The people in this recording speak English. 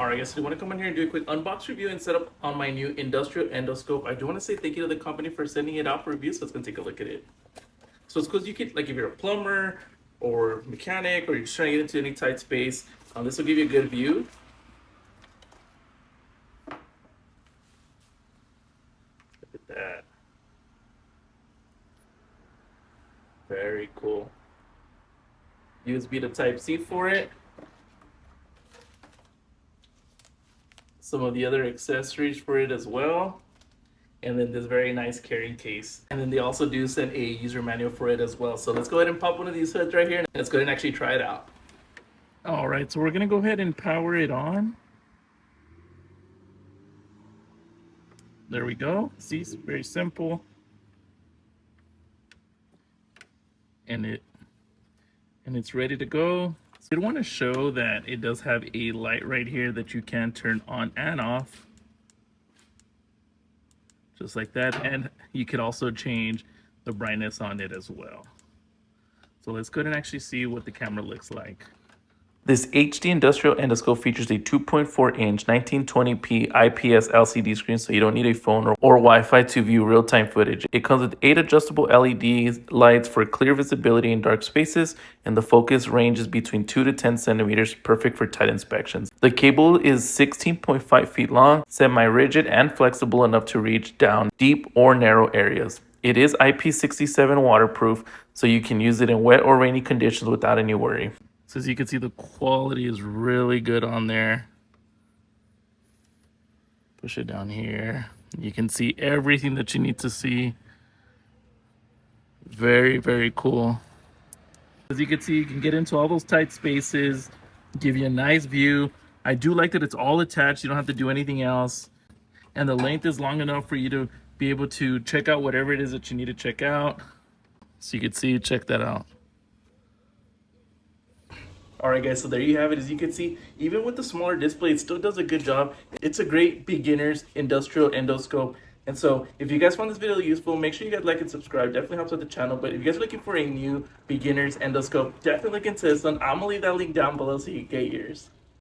Alright guys, so I want to come in here and do a quick unbox review and setup on my new Industrial Endoscope. I do want to say thank you to the company for sending it out for review, so let's go take a look at it. So it's because you can, like if you're a plumber or mechanic or you're just trying to get into any tight space, this will give you a good view. Look at that. Very cool. USB to Type-C for it. Some of the other accessories for it as well, and then this very nice carrying case, and then they also do send a user manual for it as well. So let's go ahead and pop one of these hoods right here and let's go ahead and actually try it out. All right, so we're gonna go ahead and power it on. There we go. See, it's very simple, and it's ready to go. So I want to show that it does have a light right here that you can turn on and off, just like that, and you could also change the brightness on it as well. So let's go ahead and actually see what the camera looks like. This HD Industrial Endoscope features a 2.4-inch 1920p IPS LCD screen, so you don't need a phone or Wi-Fi to view real-time footage. It comes with 8 adjustable LED lights for clear visibility in dark spaces, and the focus range is between 2 to 10 centimeters, perfect for tight inspections. The cable is 16.5 feet long, semi-rigid, and flexible enough to reach down deep or narrow areas. It is IP67 waterproof, so you can use it in wet or rainy conditions without any worry. So as you can see, the quality is really good on there. Push it down here. You can see everything that you need to see. Very, very cool. As you can see, you can get into all those tight spaces, give you a nice view. I do like that it's all attached. You don't have to do anything else. And the length is long enough for you to be able to check out whatever it is that you need to check out. So you can see, check that out. Alright guys, so there you have it. As you can see, even with the smaller display, it still does a good job. It's a great beginner's industrial endoscope. And so if you guys found this video useful, make sure you guys like and subscribe. Definitely helps out the channel. But if you guys are looking for a new beginner's endoscope, definitely look into this one. I'm going to leave that link down below so you can get yours.